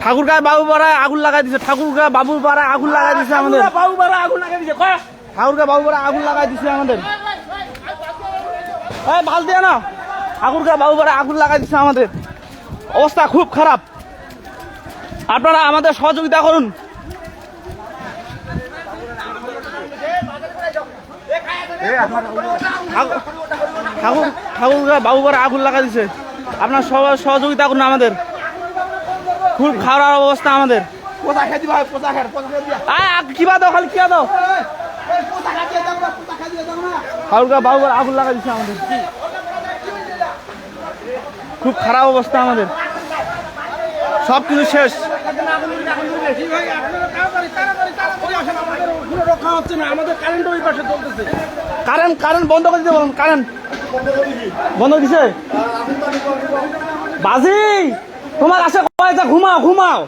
ঠাকুরগাঁয় বাবুপাড়ায় আগুন লাগাই দিছে। ঠাকুরগাঁ বাবুপাড়ায় আগুন লাগাই দিছে আমাদের। ঠাকুরগাঁ বাবুপাড়ায় আগুন লাগাই দিছে আমাদের। ভাল দিয়ে না, ঠাকুরগাঁ বাবুপাড়ায় আগুন লাগাই দিছে আমাদের। অবস্থা খুব খারাপ। আপনারা আমাদের সহযোগিতা করুন। ঠাকুরগাঁ বাবুপাড়ায় আগুন লাগাই দিছে। আপনার সবাই সহযোগিতা করুন আমাদের। খুব খারাপ অবস্থা আমাদের। কিবা দাও, খালি কিবা দাও। ঠাকুরগাঁ বাবুপাড়ায় আগুন লাগাই দিচ্ছে আমাদের। খুব খারাপ অবস্থা আমাদের, সব কিছু শেষ। কারেন্ট বন্ধ করে দিতে বলুন। কারেন্ট বন্ধ দিছে। বাজি তোমার আসে ঘুমাও ঘুমাও।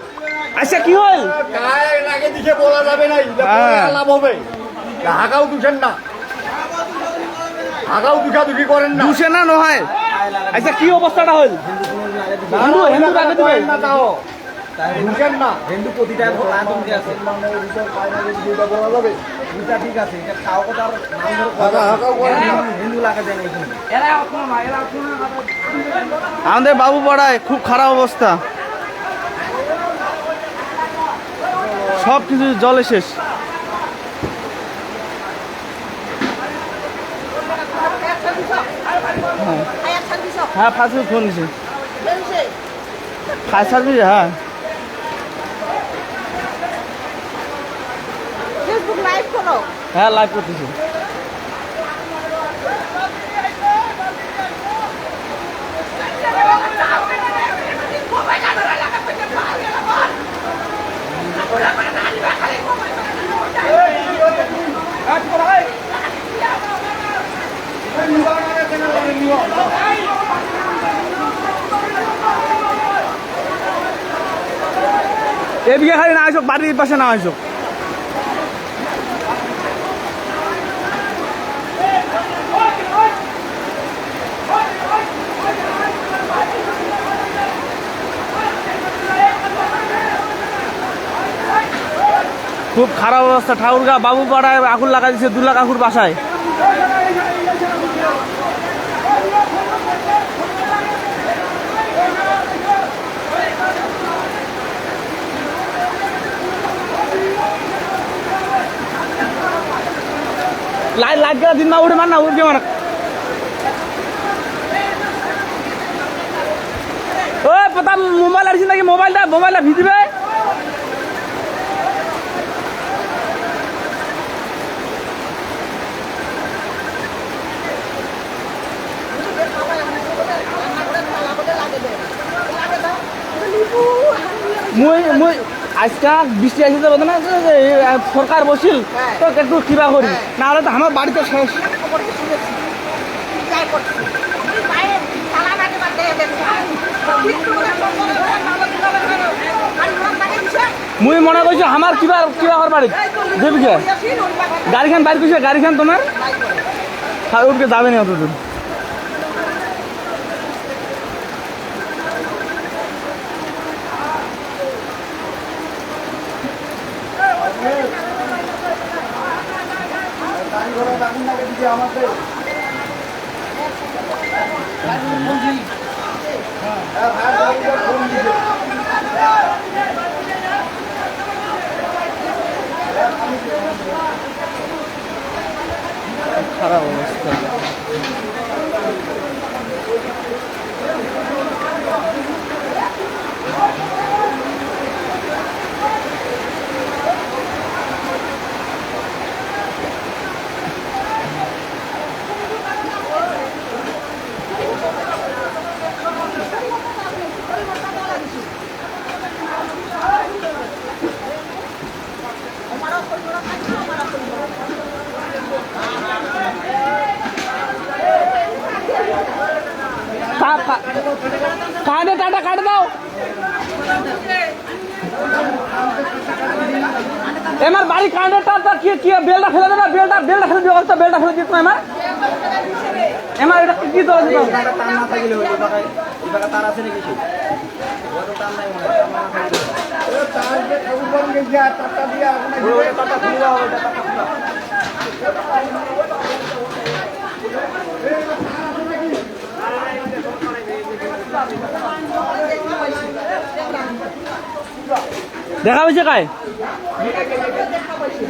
আচ্ছা কি হল? বলা যাবে না, লাভ হবে। হাগাও দুষেন না, হাগাও দুষাদুষি করেন না। দুষে না নয়। আচ্ছা কি অবস্থাটা হল? হিন্দু কাকে দিবে না, তাও দুষেন না। হিন্দু প্রতিটা বলা যাবে ঠিক আছে, এটা খাও কথার হিন্দু লাগা যায় না। আমাদের বাবুপাড়ায় খুব খারাপ অবস্থা, সব কিছু জলে শেষ। হ্যাঁ ফায়ার সার্ভিস ফোন দিছে। ফায়ার সার্ভিস হ্যাঁ হ্যাঁ লাইভ করতেছে। এদিকে খালি না আসুক, বাড়ির পাশে না আসুক। খুব খারাপ অবস্থা। ঠাকুরগাঁ বাবুপাড়ায় আগুন লাগাই দিচ্ছে দুলা কাকুর বাসায়। লাইট গেলা দিন না উঠে মান না উঠে মান। ওই পতা মোবাইল আসছে নাকি? মোবাইলটা ভিজিবে। মুই আজকা বৃষ্টি আসছে বলতে না, সরকার বসিল তো একটু কিবা করি, না হলে তো আমার বাড়িতে শেষ। মুই মনে করছি আমার কিবা হওয়ার বাড়ি দেবিকে গাড়িখান বাইর করছে। গাড়িখান তোমার উঠকে যাবে না অতদূর। খারাপ অবস্থা। काट दो আমার বাড়ি কারেন্টটা কি কি বেলটা ফেলে দেবে বেলটা ফেলে দিও তো বেলটা ফেলে দিও আমার আমার এটা কি দল দিও তার না থাকিলে হইতো এবারে তার আছে নাকি সেই ওটা তার নাই মনে হয় তার যে ঠাকুর বাড়ি গেছে আর তারটা দিয়ে আগুন ওটা তারটা খুলে দাও ওটা তারটা খুলে দেখা হয়েছে কায়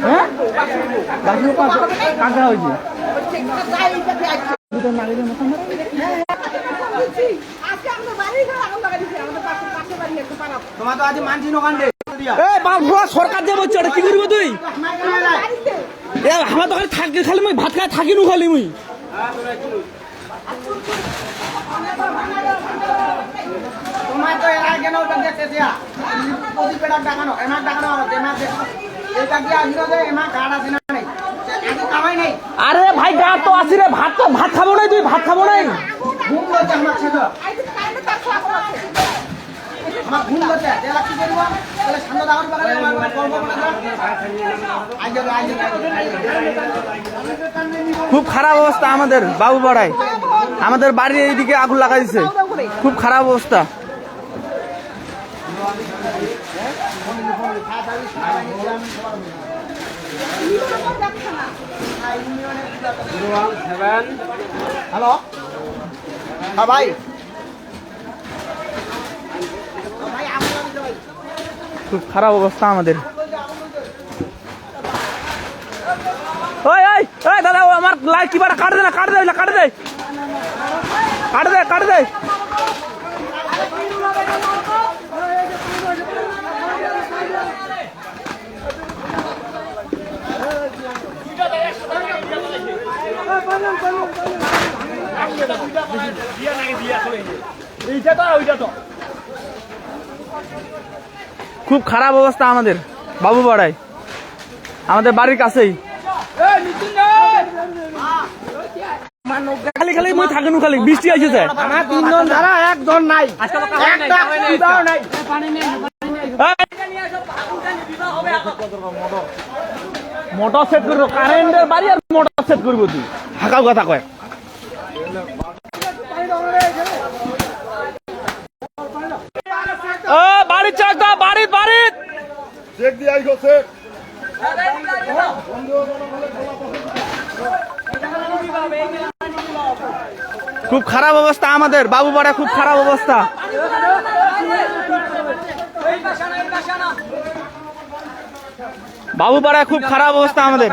হ্যাঁ বাকি কাঁকা হয়েছে তোমার তো আজ মানছি নকান্ডে সরকার দিয়ে বলছে ওটা কি করবো তুই আমার তো খালি থাকি খালি মুই ভাত খাই থাকি নু খালি মুই তোমার তো এরা কেন দেখতে দিয়া প্রতি পেটা টাকানো এমা টাকানো এমা এটা কি আসলো যে এমা কার্ড আছে না নাই আজ কামাই নাই আরে ভাই গা তো আসি রে ভাত খাবো নাই তুই ভাত খাবো নাই ঘুম হচ্ছে আমার ছেলে আমার ঘুম হচ্ছে দেলা কি করব তাহলে সামনে দাওয়ার বাগানে আমার গল্প করে দাও আজ খুব খারাপ অবস্থা আমাদের বাবু পাড়ায় আমাদের বাড়ির এইদিকে আগুন লাগাই দিছে খুব খারাপ অবস্থা হ্যালো হ্যাঁ ভাই খুব খারাপ অবস্থা আমাদের ওই ওই ওই দাদা ও আমার লাইট কি বাড়া কাট দে না কাট দে কাট দে কাট দে কাট দে খুব খারাপ অবস্থা আমাদের বাবু পাড়ায় আমাদের বাড়ির কাছেই খালি খালি মই থাকেন খালি বৃষ্টি আসছে আমার তিনজন ধারা একজন নাই একটা সুদাও নাই মোটর সেট করবো কারেন্টের বাড়ি আর মোটর সেট করবো তুই হাঁকাও কথা কয় বাড়ি চাক দা বাড়ি বাড়ি চেক দিয়ে আইগো চেক খুব খারাপ অবস্থা আমাদের বাবু পাড়া খুব খারাপ অবস্থা বাবু পাড়ায় খুব খারাপ অবস্থা আমাদের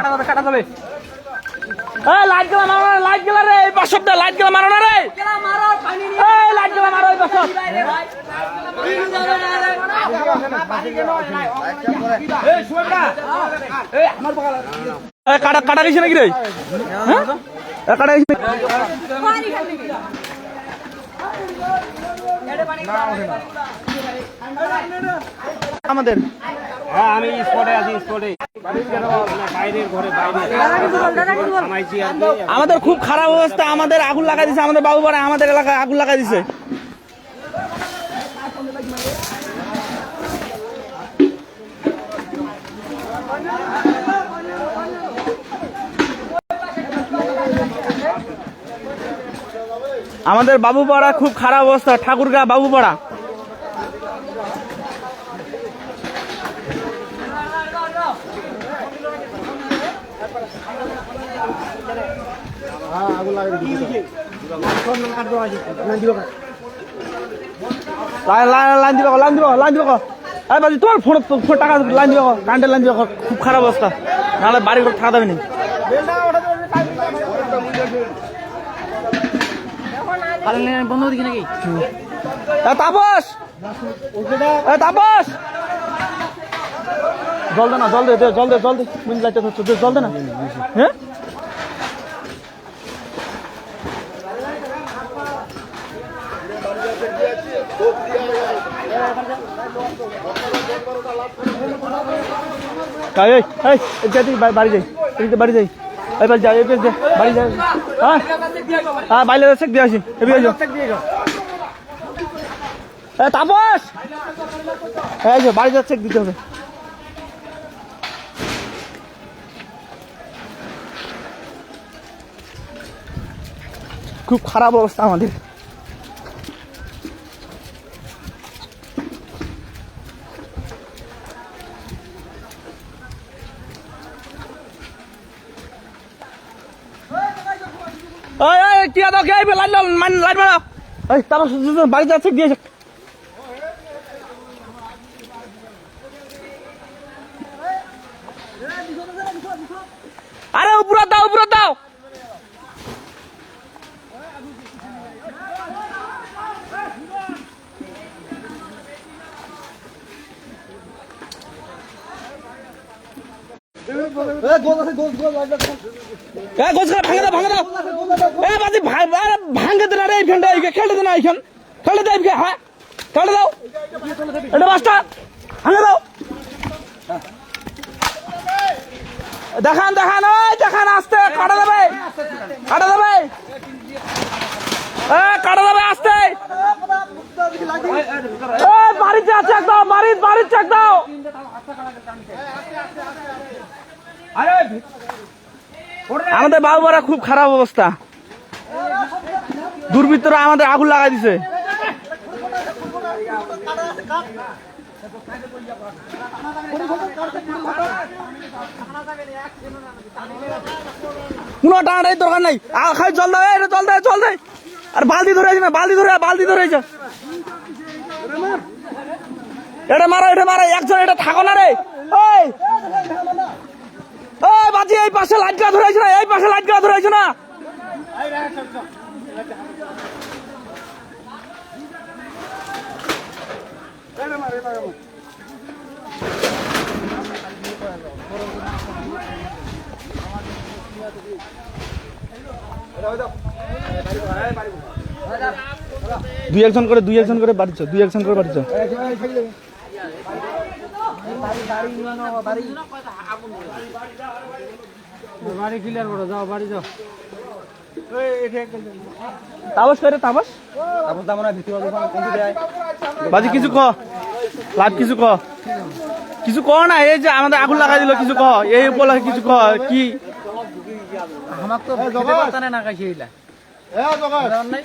লাইট গেলা মারো না লাইট গেলা রে এই পাশে লাইট গেলা মারো না রে লাইট গেলা মারো এই পাশে কাটা কাটা গেছে নাকি রে কাটা গেছে আমাদের আমি স্পটে আছি স্পটে বাইরের ঘরে আমাদের খুব খারাপ অবস্থা আমাদের আগুন লাগাই দিছে আমাদের বাবু পাড়ায় আমাদের এলাকায় আগুন লাগাই দিছে আমাদের বাবুপাড়া খুব খারাপ অবস্থা ঠাকুরগাঁ বাবুপাড়া লাইন দিব লাইন দিব লাইন দিব তোমার ফোন টাকা লাইন দিব কারেন্টের লাইন দিব খুব খারাপ অবস্থা নাহলে বাড়ি করে থাকা যাবে না বন্ধ দেখি নাকি তাপস তাপস জল দে না জল দে জল দে জল দে মিনিট লাগতে হচ্ছে জল দে না হ্যাঁ বাড়ি যাই বাড়ি যাই এবার যাই এবার যা বাড়ি যাই হ্যাঁ হ্যাঁ বাইরে চেক দিয়ে আসি এবার তাপস হ্যাঁ বাড়ি যা চেক দিতে হবে খুব খারাপ অবস্থা আমাদের। কি দাও কে লাইট লাইট মারো। তারপর বাড়ি যাচ্ছে দিয়েছে। আরে উপরে দাও উপরে দাও। ভাঙে দাও ভাঙে দাও। বাজি ভাঙে দেন রে এইখানটা খেলতে দেন এইখান খেলতে দেয় হ্যাঁ খেলতে দাও এটা বাসটা ভাঙে দাও। দেখান দেখান ওই দেখান আসতে কাটা দেবে কাটা দেবে কাটা দেবে আসতে। বাড়ির চেক দাও বাড়ির চেক দাও। আমাদের বাবুরা খুব খারাপ অবস্থা। দুর্বৃত্তরা আমাদের আগুন লাগাই দিছে। কোনো টানাটাই দরকার নাই। খাই জল দাও জল দেয় জল দেয়। আর বালতি ধরে না বালতি ধরে এটা মারো একজন এটা থাকো না রে। ওই বাজি এই পাশে লাইট গা ধরেছে না এই পাশে লাইট গা ধরেছে না। দুই একজন করে বাড়িছ দুই একজন করে বাড়িছ। বাড়ি ক্লিয়ার করো যাও বাড়ি যাও। তাবস করে তাবস বাজি কিছু ক লাভ কিছু ক না। এই যে আমাদের আগুন লাগাই দিল কিছু ক এই উপলক্ষে কিছু ক কি আমাকে তো খেতে পারতানে না খাইছে এইলা নাই।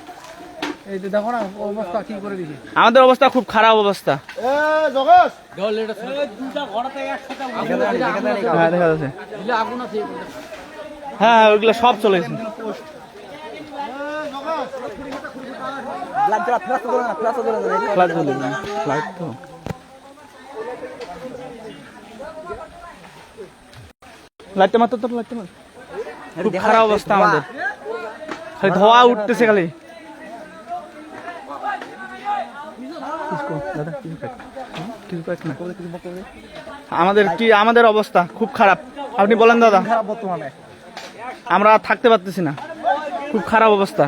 এই যে দেখো না অবস্থা কি করে দিছে। আমাদের অবস্থা খুব খারাপ অবস্থা। হ্যাঁ দেখা যাচ্ছে হ্যাঁ ওইগুলো সব চলে গেছে। লাইটটা মাত্র তো লাইটটা মাত্র খুব খারাপ অবস্থা আমাদের। খালি ধোয়া উঠতেছে খালি। আমাদের অবস্থা খুব খারাপ। আপনি বলেন দাদা। আমরা থাকতে পারতেছি না খুব খারাপ অবস্থা।